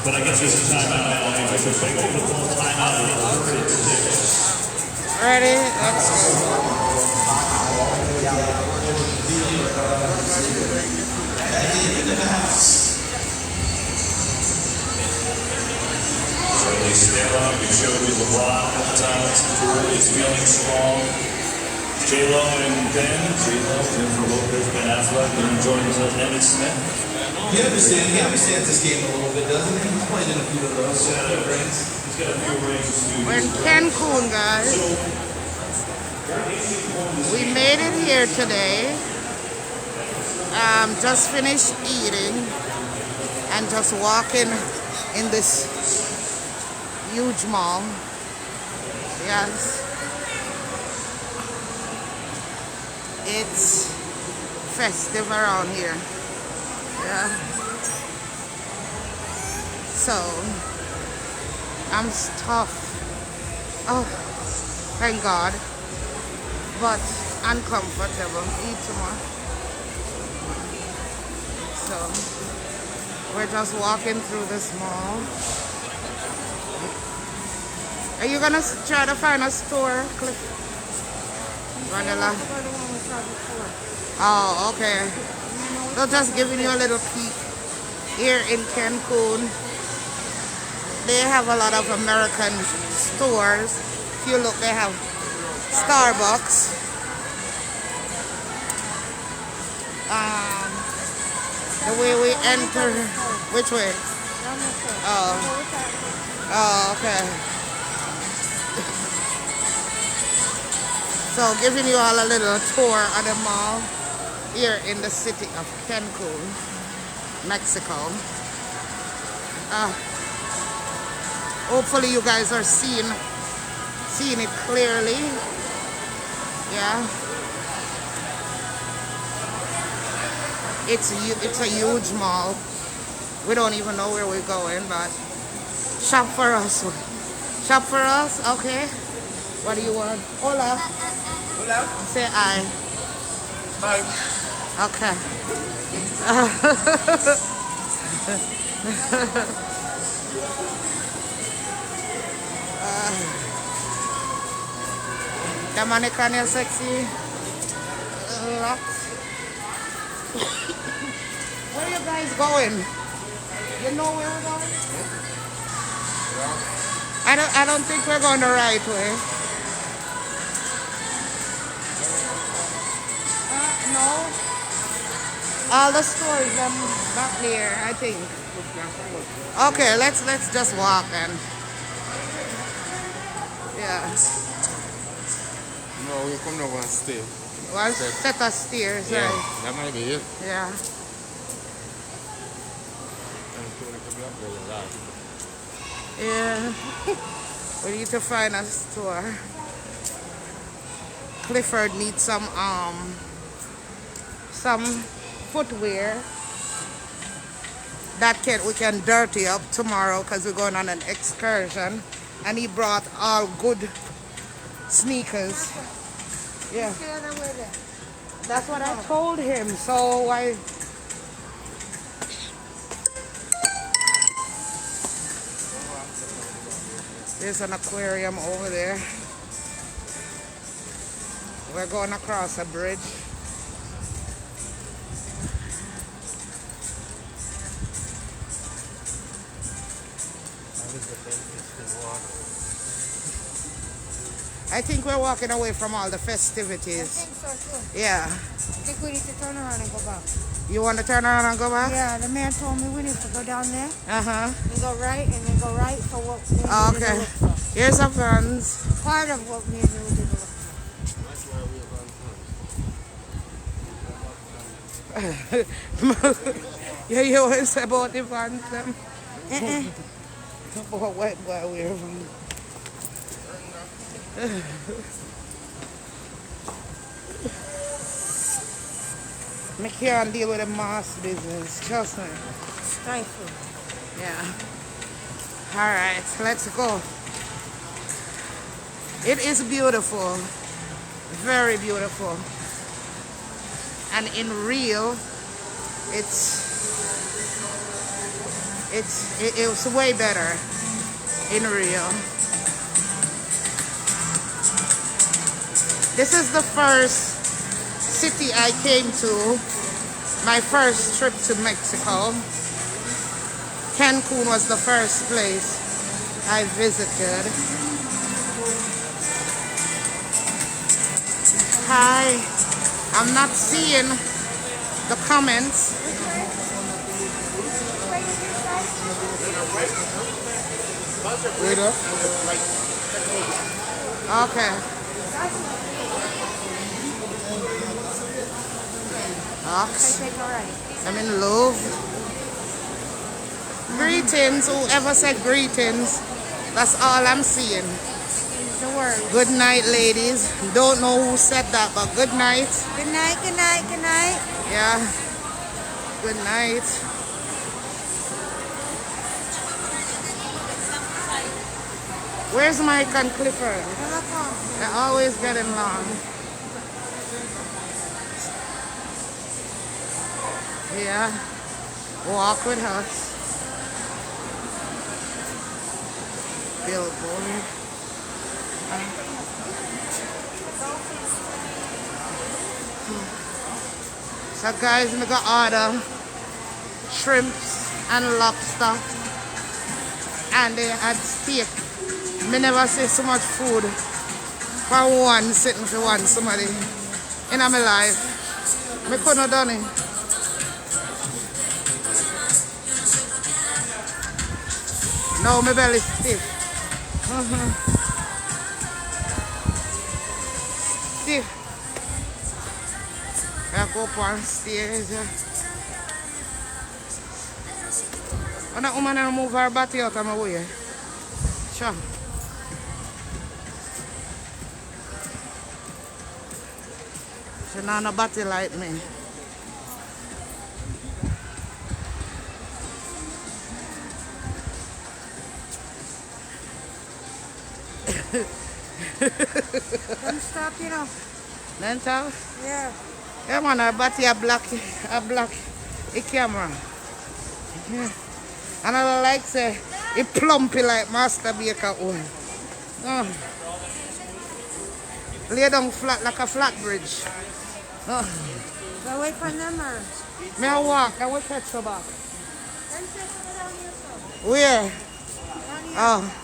But I guess there's a timeout now anyway, so they go to the full timeout at 36. Ready? Let's go. So they step up, you showed me LeBron a couple times, is feeling strong. J-Lo and Ben, Jennifer Lopez, Ben Affleck, and joins Emmett Smith. He understands this game a little bit, doesn't he? He's played in a few of those. He's got a few rings. We're in Cancun, guys. We made it here today. Just finished eating and just walking in this huge mall. Yes. It's festive around here. Yeah. So I'm stuffed. Oh, thank God. But uncomfortable. Eat too much. So we're just walking through this mall. Are you gonna try to find a store, Cliff? Vanilla. Oh, okay. So just giving you a little peek. Here in Cancun, they have a lot of American stores. If you look, they have Starbucks. The way we enter, which way? Oh, okay. So giving you all a little tour of the mall here in the city of Cancun, Mexico. Hopefully you guys are seeing it clearly. Yeah. It's a huge mall. We don't even know where we're going, but shop for us. Shop for us, okay. What do you want? Hola. Hola. Say I. Hi. Okay. The mannequin is sexy. Where are you guys going? You know where we're going? I don't think we're going the right way. No. All the stores back there, I think. Okay, let's just walk then. Yeah. No, we come down one stay. One set of stairs, Yeah, right? that might be it. Yeah. Yeah. We need to find a store. Clifford needs some footwear that we can dirty up tomorrow because we're going on an excursion, and he brought all good sneakers. Yeah. That's what I told him. So I. There's an aquarium over there. We're going across a bridge. I think we're walking away from all the festivities. I think so too. Yeah. I think we need to turn around and go back. You want to turn around and go back? Yeah, the man told me we need to go down there Uh-huh. and go right and then go right for what we need to Okay. look for. Here's a Vans. Part of what we need to look for. Yeah, you always say about the Vans. About what we're from. I can't deal with the mass business, trust me. Stifle. Yeah. Alright, let's go. It is beautiful. Very beautiful. And in real, it was way better in Rio. This is the first city I came to. My first trip to Mexico. Cancun was the first place I visited. Hi, I'm not seeing the comments. Wait up. Okay. Ox. Take a right. I'm in Louvre. Greetings, whoever said greetings. That's all I'm seeing. It's the word. Good night, ladies. Don't know who said that, but good night. Good night, good night, good night. Yeah. Good night. Where's Mike and Clifford? They're always getting long. Yeah. Walk with us. Billboard. So guys, we got order shrimps and lobster, and they had steak. Me never see so much food for one sitting for one somebody in my life. Me couldn't have done it. No, my belly stiff. Stiff. I go up on stairs. When that woman move her body out of my way. Sure. She not no body like me. Don't stop, you know. Then tell? Yeah. Yeah man, her body a black the camera. Yeah. And I like say it plumpy like Master Baker own. Oh. Lay down flat like a flat bridge. Oh. Go wait for them or? Me I walk, I will catch her back. Then take it down here, so. Where? Down here. Oh.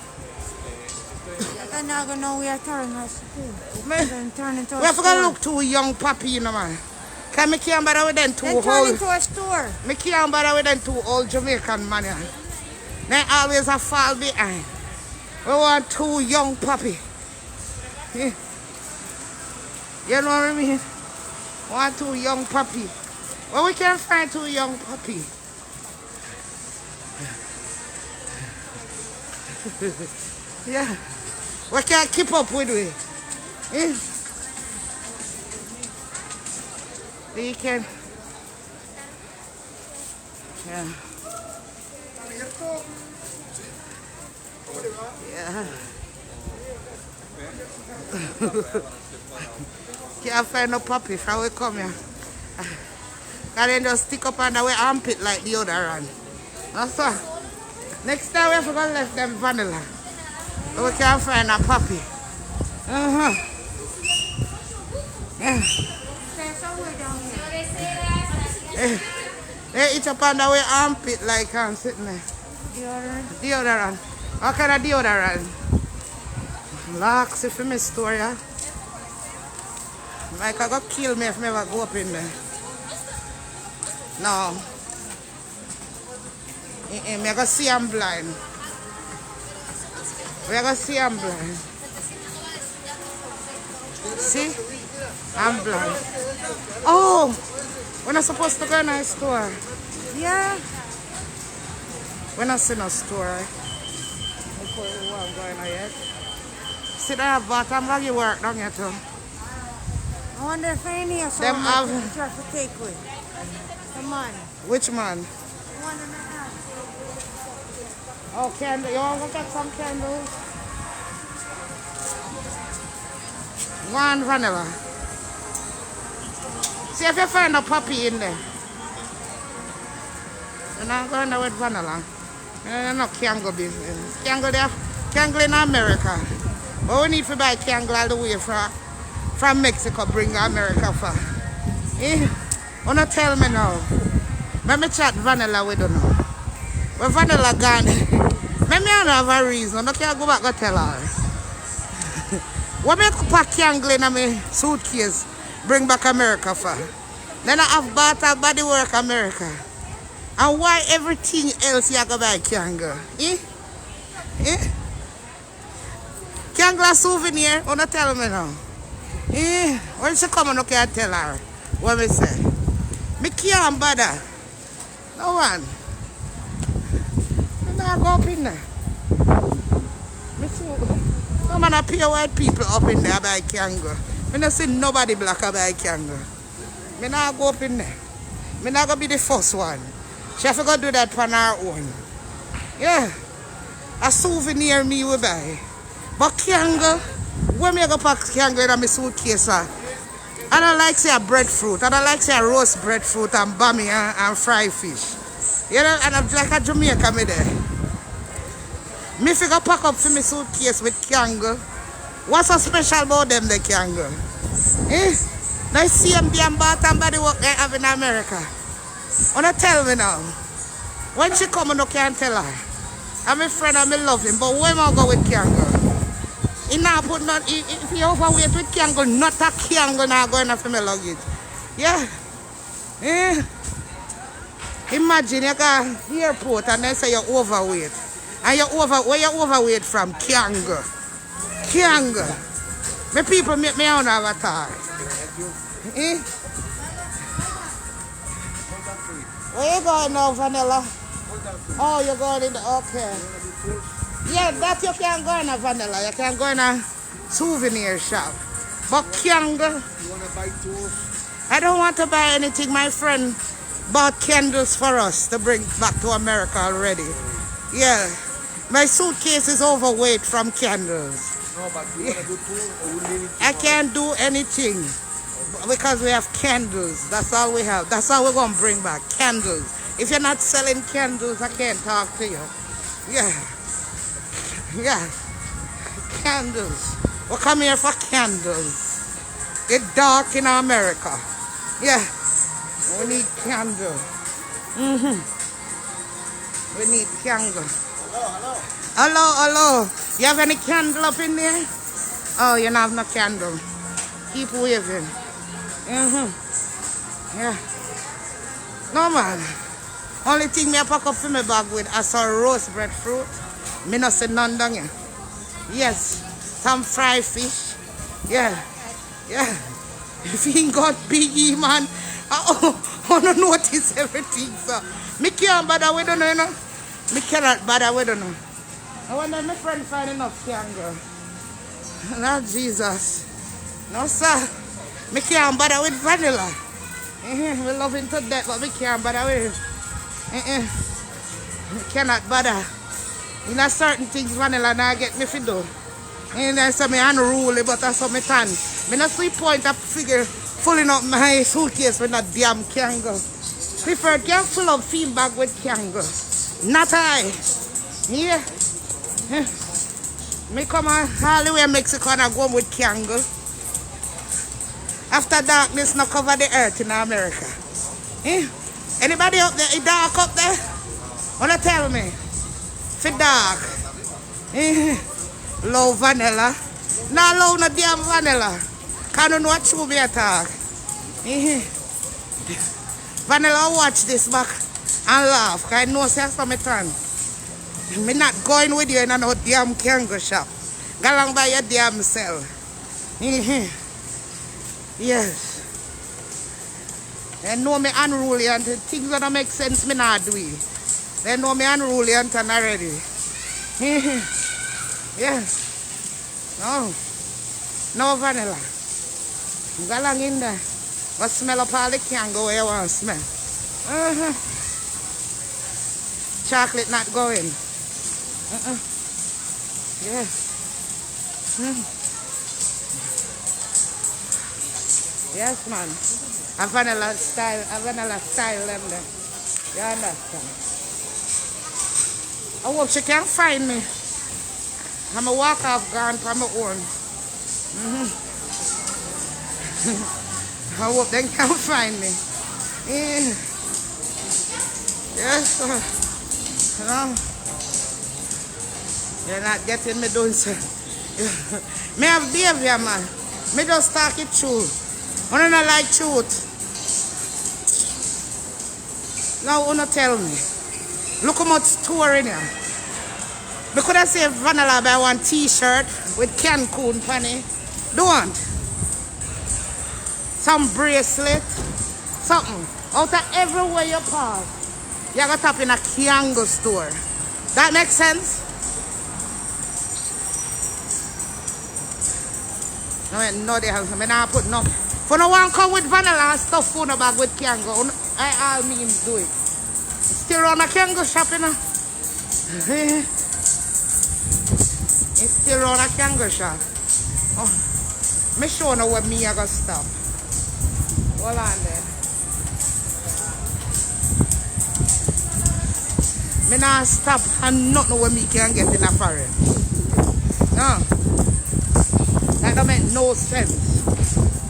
I'm not gonna know where I turn us to. Me, Then turn into we a have to store. look too young puppy, you know man. Cause me can't bother with them too Then turn old. into a store. Me can't bother with them too old Jamaican man. Yeah. They always a fall behind. We want too young puppy. Yeah. You know what I mean? Want too young puppy. Well, we can't find too young puppy. Yeah. We can't keep up with it. Yeah. We can. Yeah. Yeah. Can't find no puppy from we come here. And then just stick up under our armpit like the other one. That's all. Next time we have to go left them vanilla. But we can't find a puppy. Yeah. Stay somewhere down here. They eat up under our armpit like I'm sitting there. Deodorant. Deodorant. What kind of deodorant? Locks if you miss story, yeah? Mike I go kill me if I ever go up in there. No. I go see I'm blind. We go see I'm blind. See? I'm blind. Oh! We're not supposed to go in a store. Yeah. We're not in a store. Before we want to go in yet. See that bottom bag you work down here too. I wonder if any of Them them have- have traffic take with. Come on. Which man? I wonder if they have. Oh, candle. You want to get some candles? One vanilla. See if you find a puppy in there. You're not going there with vanilla. No Kangol business. Kangol there, Kangol in America. But we need to buy Kangol all the way from Mexico, bring America for. Eh? Wanna tell me now? Let me chat Vanilla with you now. Where Vanilla gone? Let me have a reason. I can't go back and tell her. What make up a Kangol in my suitcase, bring back America for? Then I have bought body work America. And why everything else you have to buy Kangol? Eh? Eh? Kangol souvenir? Wanna tell me now? Eh? When she come, I can't tell her. What me say? Me can't bother. No one. Me not go up in there. Me see no man a pure white people up in there buy Kangol. Me not see nobody black buy Kangol. Me not go up in there. Me not gonna be the first one. She have to go do that on her own. Yeah. A souvenir me will buy. But Kangol, when me go pack Kangol in my suitcase, I don't like say a breadfruit. I don't like say a roast breadfruit and bami and fried fish. You know, and I'm like a Jamaica me there. Me figure pack up for my suitcase with Kangol. What's so special about them, the Kangol? Eh? Now see them damn bottom body work they have in America. Wanna tell me now? When she come, I can't tell her. I'm a friend and I love him, but where am I go with Kangol? He now put not, if you overweight with Kangol, not a Kangol now going off my luggage. Yeah. Eh? Imagine you go to the airport and they say you're overweight. And where you overweight from? Kangol. Kangol. My people make me own avatar. Eh? Where you going now, Vanilla? Oh, you're going in the, okay. Yeah, that you can go in a Vanilla. You can go in a souvenir shop. But Kangol, You want to buy two? I don't want to buy anything. My friend bought candles for us to bring back to America already. Yeah. My suitcase is overweight from candles. No, but you want to do two or we need it? I can't do anything because we have candles. That's all we have. That's all we're going to bring back. Candles. If you're not selling candles, I can't talk to you. Yeah. Yeah. Candles. We come here for candles. It's dark in America. Yeah. We need candle. We need candle. Hello. You have any candle up in there? Oh, you don't have no candle. Keep waving. Yeah. No man. Only thing me I pack up for my bag with is some roast breadfruit. Me not say none down here. Yes. Some fried fish. Yeah. If he ain't got biggie, man, I don't notice everything, so. Me can't bother with you know. Me cannot bother with you. I wonder my friend find enough Kangol. Lord Jesus. No, sir. Me can't bother with Vanilla. We love him to death, but me can't bother with him. Me cannot bother. You know certain things Vanilla now get me to do. And I say me unruly, but that's how me tan. Me not see point of figure filling up my suitcase with that damn Kangol. Prefer can fill up field bag with Kangol. Not I. Yeah. Me come all the way to Mexico and I go with Kangol. After darkness, not cover the earth in America. Anybody up there? It dark up there? Wanna tell me? If it dark. Low Vanilla. Not low no damn Vanilla. Can't know what you me attack. Vanilla watch this back and laugh. Cause I know say me turn. Me not going with you in no damn Kangol shop. Go along by your damn self. Yes. They know me unruly and things that don't make sense me not do it. They know me unruly and turn already. Yes. No Vanilla. Go along in there. But smell up all the Kangol where you want to smell. Chocolate not going. Yes. Yes, man. A Vanilla style them there. You understand? I hope she can find me. I'm a walk off gone from my own. I hope they can find me. Yeah. Yes, you know. You're not getting me doing so. Me have behavior, man. Me just talk it true. I don't like truth. Now, wanna tell me. Look how much store in here. We could have saved Vanilla by one t-shirt with Cancun funny. Don't. Some bracelet. Something. Out of everywhere you pass, you got up in a Kiango store. That makes sense? No, they have. I not put no. For no one come with Vanilla and stuff food in a bag with Kiango, I all means do it. Still run a Kiango shop, you know. It's still run a Kiango shop. Oh, me sure know where me I got stop. Hold on there. Me not stop and not know where me can get in a foreign. No. That don't make no sense.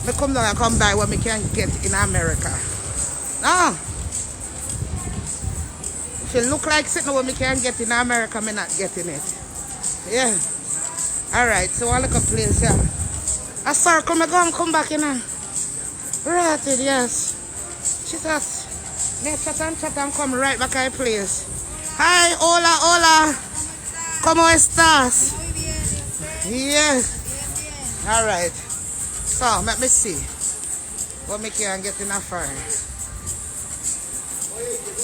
Me come down and come by what me can get in America. No. If it look like something what me can get in America, me not getting it. Yeah. Alright, so I look a place here. A circle, me go and come back in. Right, yes. Jesus. Me chat and come right back at the place. Hi, hola, hola. ¿Cómo estás? Yeah. Alright. So, let me see what me can get in a fire.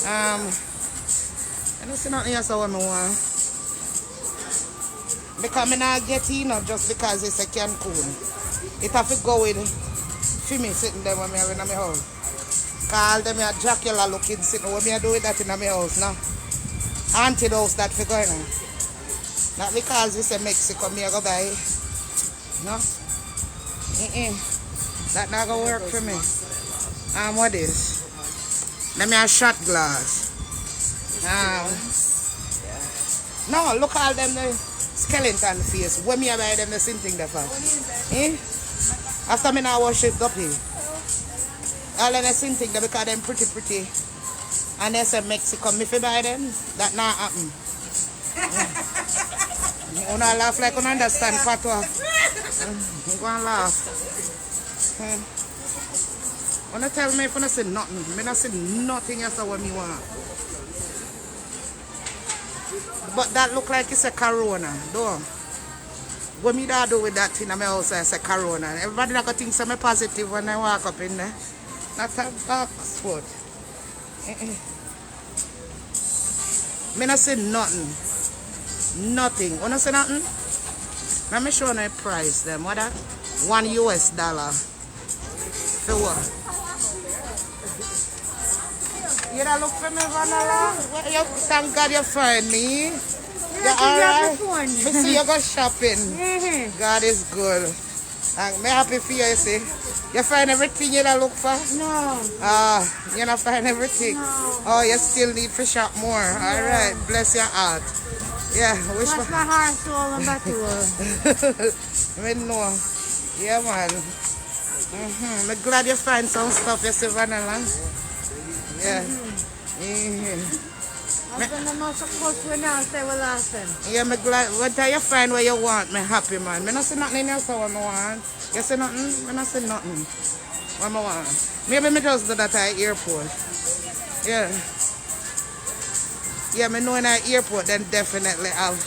I don't see nothing else I want. Because I not get in just because it's a Cancun. It have to go with me sitting there when I'm in my house. Call them a Dracula looking sitting. What me I do with that in my house now? Haunted house that for going on. Not because it's a Mexico, me I go buy. No? That not gonna work for me. What is? Let me a shot glass. No, look all them the skeleton face. When me I buy them the same thing there for? After me now worship up here. All of the same thing there because them pretty. And they say Mexico, me fi buy them. That not happen. You not laugh like you understand patois. You go and laugh. Wanna tell me if you not say nothing. Me not say nothing else what me want. But that look like it's a corona, though. What me da do with that thing in my house is a corona. Everybody not gonna think I'm positive when I walk up in there. That's a Oxford. Me not say nothing. Nothing. Wanna say nothing? Let me show you the price them. What that? $1 US. For what? You don't look for me, Vanilla? You, thank God you find me. You alright? Me see you go shopping. God is good. I'm happy for you, you see. You find everything you don't look for? No. You don't find everything? No. Oh, you still need to shop more. Alright, bless your heart. Yeah, wish What's my heart soul and battle? I know. Yeah, man. I'm glad you find some stuff, you see, Vanilla. Yeah. I'm going to know supposed to announce they will last them. Yeah, I'm glad. What do you find what you want? I'm happy, man. I don't see nothing else what I want. You see nothing? I don't see nothing. What I want. Maybe I just do that at the airport. Yeah. Yeah, I know in the airport, then definitely have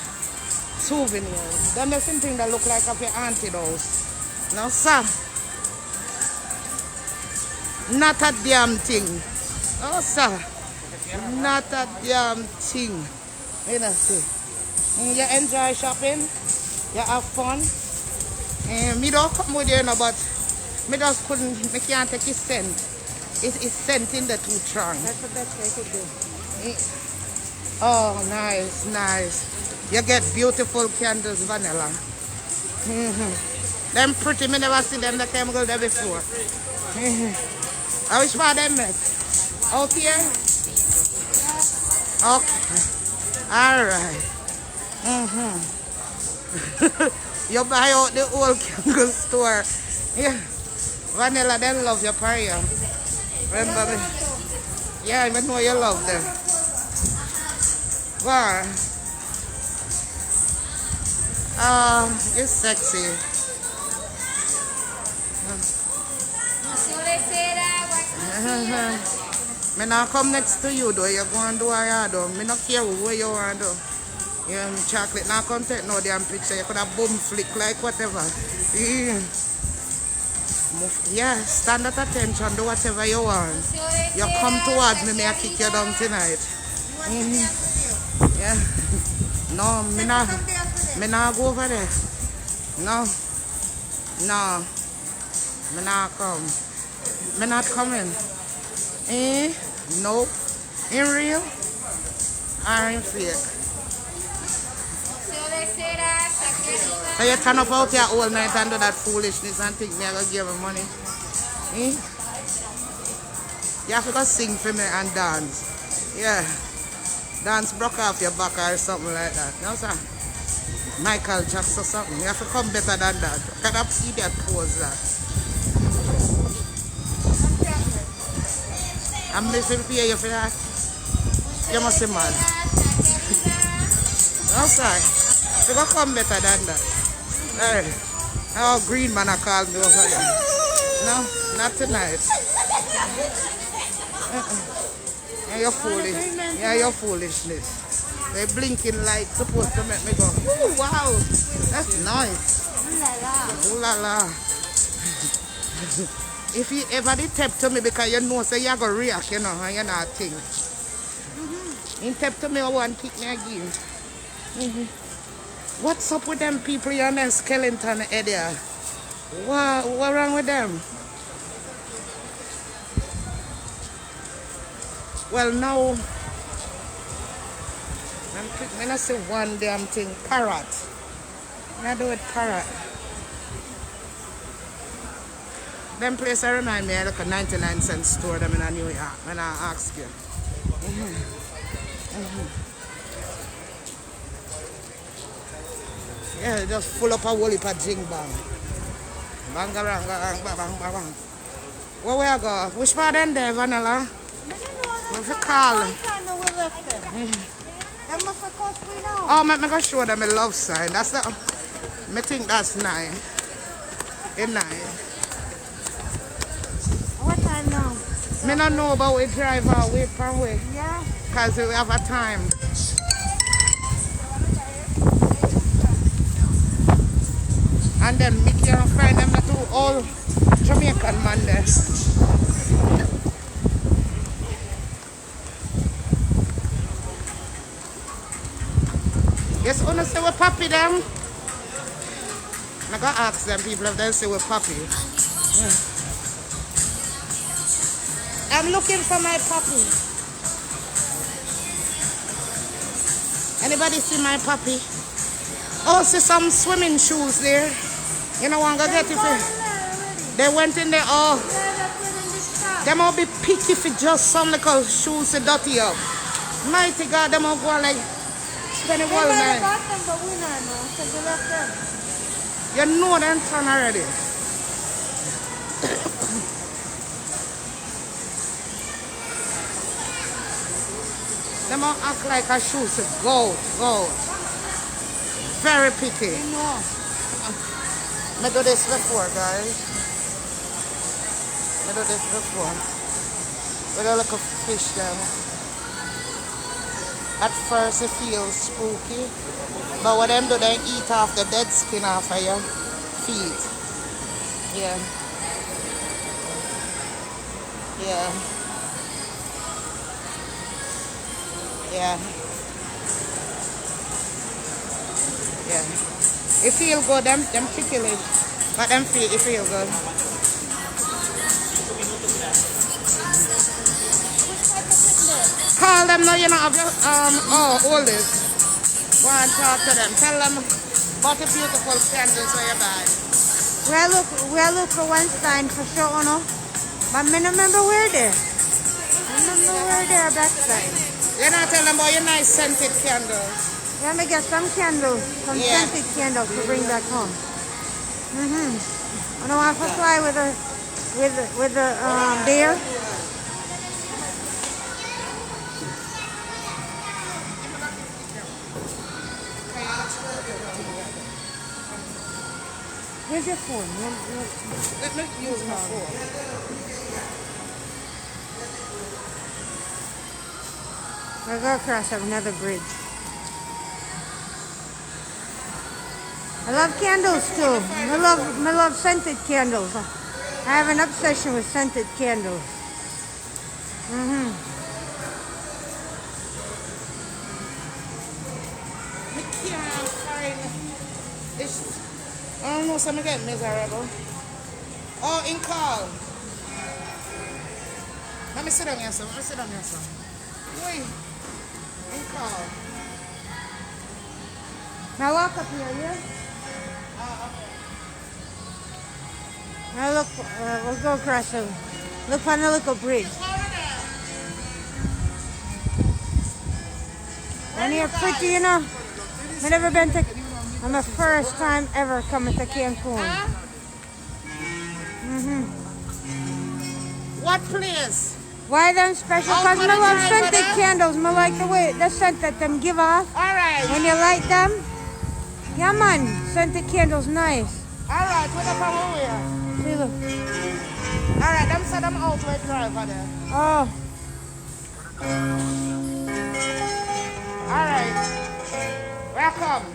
souvenirs. Then there's something that look like of your auntie house. No, sir. Not a damn thing. Oh, sir. Not a damn thing. You know, see. You enjoy shopping. You have fun. Me don't come with you, no, but me just couldn't, me can't take a scent. It's scent in the too strong. That's the best way to do. Oh, nice, nice. You get beautiful candles, Vanilla. Them pretty, me never see them, the chemical there before. I wish for them met. Out here? Okay. Alright. You buy out the whole Cancun store. Yeah. Vanilla, them love your prayer. Remember me? Yeah, even know you love them. Wow. You're sexy. Me not come next to you though. You go and do what you do. Me not care what you want to do. Yeah, chocolate not come take no damn picture. You could have boom flick like whatever. Yeah. Yeah, stand at attention, do whatever you want. You come towards me, I kick you down tonight. Yeah. No, me not go over there. No. No. Me not come. Me not coming. Nope. In real? Or in fake? So you turn up out here all night and do that foolishness and think me I gonna give you money? You have to go sing for me and dance. Yeah. Dance broke off your back or something like that. No sir. Michael Jackson or something. You have to come better than that. Can I see that pose that? I'm listening to you for that. You must be mad. No sir. You gotta come better than that. Hey. Oh, green man I called me over there. No, not tonight. Yeah, you're foolish. Yeah, you're foolishness. They blinking light supposed to make me go, ooh, wow, that's nice. Ooh la la. If you ever did tap to me because you know so you're going to react, you know, and you're not think. You tap to me, I want to kick me again. What's up with them people in the skeleton area? What wrong with them? Well, now, I'm not say one damn thing. Parrot. I do it parrot. Them place I remind me of like a 99-cent store them in New York when I ask you. Yeah, just full up a whole heap of jing bang. Bang bang bang bang bang bang. Where we go? Which part then there, Vanilla? What's it called? Oh, I'm gonna show them a love sign. That's the. I think that's nice. It's nice. What time now? Me don't know about we drive our way per way. Yeah. Because we have a time. And then me can find them to all Jamaican man there. Yes, wanna say we puppy them? I gotta ask them people if they say we puppy. I'm looking for my puppy. Anybody see my puppy? Oh, see some swimming shoes there. You know what I'm gonna get it for? They went in there, oh. They might be picky for just some little shoes to dirty up. Mighty God, they might go like spend a whole night. You know them turn already. They might act like a shoes to go. Very picky. I do this before, guys. I do this before. With a little fish there. At first it feels spooky, but what them do, they eat off the dead skin off of your feet. Yeah. Yeah. Yeah. Yeah. It feel good, them ticklish, but it feel good. Call them now, you know, of your, oldest. Go and talk to them. Tell them about the beautiful candles where you buy. We look for one sign for sure, no? But I don't remember where there. I remember where there backside. You're not telling them about your nice scented candles. Let me get some candles, some Yeah. scented candles to bring back home. I don't want to fly with the deer. Where's your phone? Let me use my phone. We'll go across another bridge. I love candles too. I love scented candles. I have an obsession with scented candles. I can't find this. I don't know, so I'm getting miserable. Oh, in call. Let me sit down here, son. Let me sit down here, son. Wait. In call. Now walk up here, yeah? Now look, we'll go across the, look on the little bridge. And you're pretty, you know. I've never been to, I'm the first time ever coming to Cancun. What place? Why them special? Oh, Because for I the love drive, scented brother. candles. I like the way, the scent that them give off. Alright. When you light them. Yeah man, scented candles nice. Alright, what up on where? See look. Alright, them said I'm out with driver there. Oh. Alright. Welcome.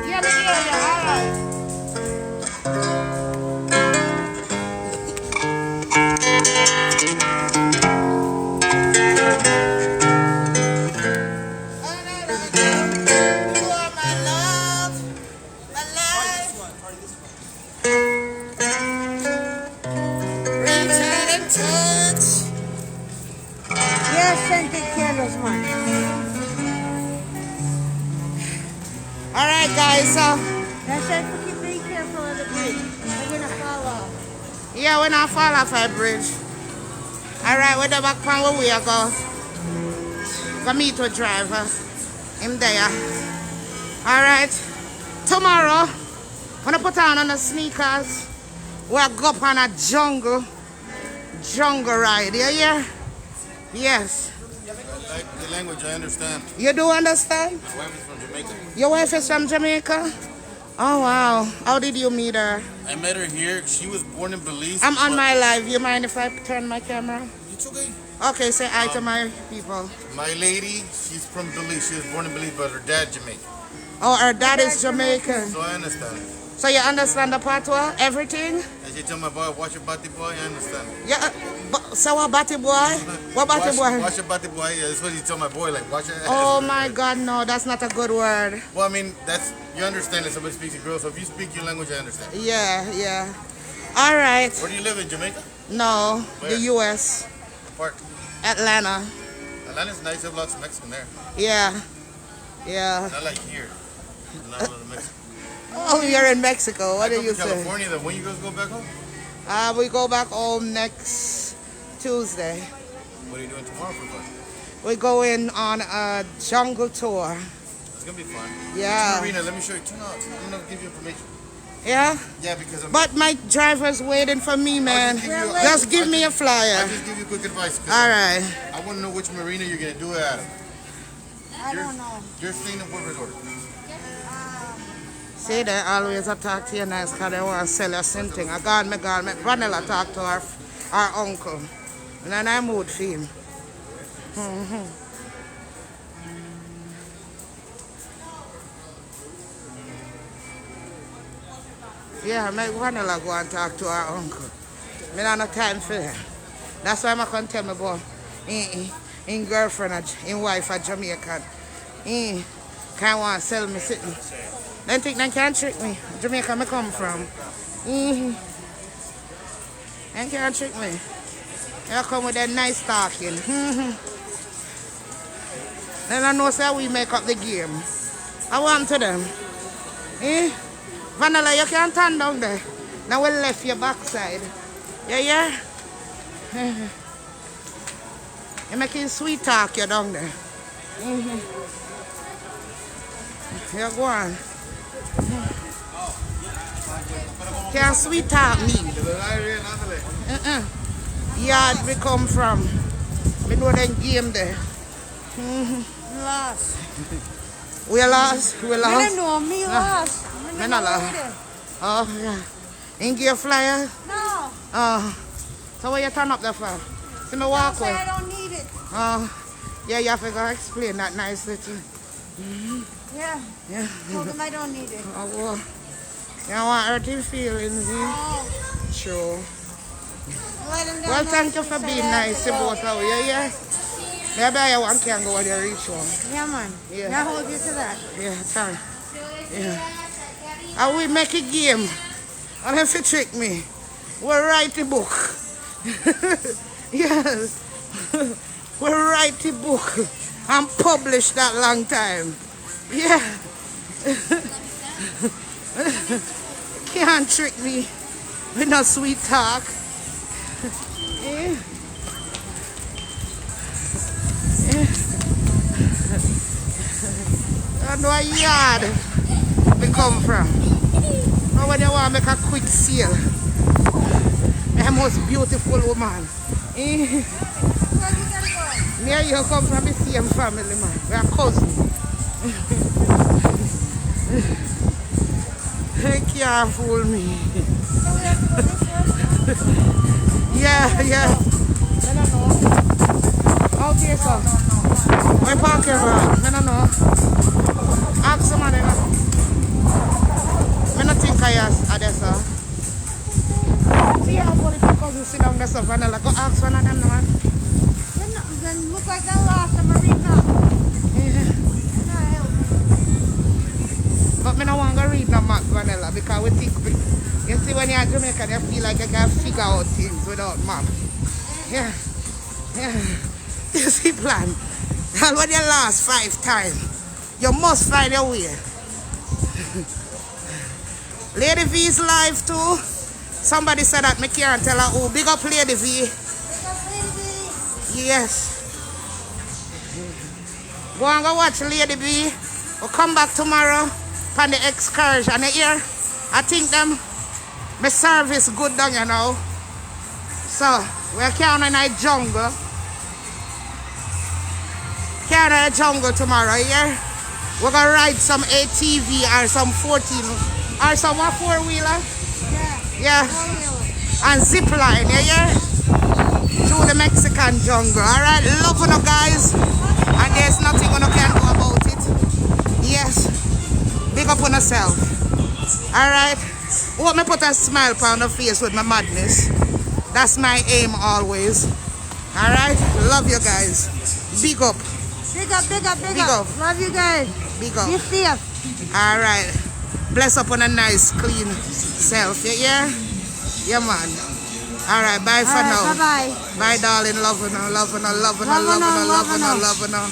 Yeah, me hear you. Alright. You are my love, my life. Reach out and touch. Yeah, scented candles, man. Alright, guys, so That's it. Keep being careful of the bridge. They're gonna fall off. yeah, we not fall off a bridge. Alright, we're the back pan where we are go. Go meet with driver. Him there. Alright. Tomorrow, when I put on the sneakers, we'll go up on a jungle ride. You hear? Yes. Like the language, I understand. You do understand? My wife is from Jamaica. Your wife is from Jamaica? Oh wow. How did you meet her? I met her here. She was born in Belize. I'm on but- my live. You mind if I turn my camera? It's okay. Okay, say hi to my people. My lady, she's from Belize. She was born in Belize, but her dad Jamaican. Oh, her dad is Jamaican. So I understand. So you understand the patois, everything? As you tell my boy, watch your body boy, I understand. Yeah. So what batty boy? What batty boy? Watch your body boy. Yeah, that's what you tell my boy. Like watch your ass. Oh my God, no, that's not a good word. Well, I mean, that's you understand that somebody speaks a girl. So if you speak your language, I understand. Yeah, yeah. All right. Where do you live in Jamaica? No, Where? the U.S. Park. Atlanta. Atlanta's nice. There's lots of Mexican there. Yeah, yeah. Not like here. Not a lot of Mexican. Oh, you're in Mexico. What I do go you to say? California. Then when you guys go back home? We go back home next Tuesday. What are you doing tomorrow for fun? We're going on a jungle tour. It's gonna be fun. Yeah. Marina, let me show you. Turn on. I'm gonna give you information. Yeah? Yeah, because I'm. But my driver's waiting for me, man. Just give me a I'll flyer. just give you quick advice. 'Cause All right. I want to know which marina you're gonna do it at. I don't know. You're staying in what resort? See, they always talk to you nice because they want to sell you something. I got me, Vanilla talk to our uncle. And then I mood for him. Yeah, make Vanilla go and talk to our uncle. Me not no time for that. That's why I'm going to tell me about in girlfriend, in wife at Jamaican. Can't want to sell me sitting. They think they can't trick me. Jamaica me come from. They can't trick me. They come with that nice talking. Then I know say we make up the game. I want to them. Vanilla, you can't turn down there. Now we left your backside. Yeah, yeah. You're making sweet talk, you're down there. Here, go on. Can't sweet talk me. Yard we come from. We know them game there. Lost. We lost? We I lost? don't know, me lost. Me not lost. Oh, yeah. Ain't give flyer? No. Oh. So what you turn up there for? See me walk I away? don't need it. Oh. Yeah, you have to go explain that nicely too. Yeah. Yeah. Told him I don't need it. Oh, well. You don't want hurting feelings, eh? Oh. Sure. Let him down Well, thank you for nicely, being so I have nice to go. about how you, yeah? Maybe I one can go when you reach one. Yeah, man. Yeah. Yeah. I hold you to that. Yeah, thanks. Yeah. And we make a game. And if you trick me, we'll write a book. Yes. We'll write a book and publish that long time. Yeah. Can't trick me with no sweet talk. Yeah. I know a yard we come from. Now when you want to make a quick sale, the most beautiful woman. Where you gonna go? Me and you come from the same family, man. We are cousins. They can't fool me. So we have to go this way? Yeah, yeah. I don't know. Okay, sir. Where parking lot? I don't know. Ask somebody. I don't think I asked there, sir. See how political cousins sit down there, sir, Vanilla. Go ask one of them, man. Then look like I lost a marina. Yeah. But I don't want to read no map, Vanilla, because we think, you see, when you're in Jamaica, you feel like you can figure out things without map. Yeah. Yeah. You see, plan. And when you lost 5 times, you must find your way. Lady V's live too. Somebody said that me can't tell her who. Big up Lady V. Yes. Go and go watch Lady V. We'll come back tomorrow for the excursion. You hear? I think them my service good down you know. So we're carrying a jungle. Carrying a jungle tomorrow, you hear? We're gonna ride some ATV or some 14 or some 4-wheeler. Yeah. And zip line, you hear? Through the Mexican jungle. Alright, love you guys. And there's nothing you can do about it. Yes. Big up on yourself. Alright. Hope me put a smile on the face with my madness. That's my aim always. Alright? Love you guys. Big up. Big up, big up, big Big up. up. Love you guys. Big up. Be safe. Alright. Bless up on a nice, clean self. You hear? Yeah, man. Alright, bye for now. Bye-bye. Bye, darling. Love you now, love you now, love you now, love you now, love you now, love you now.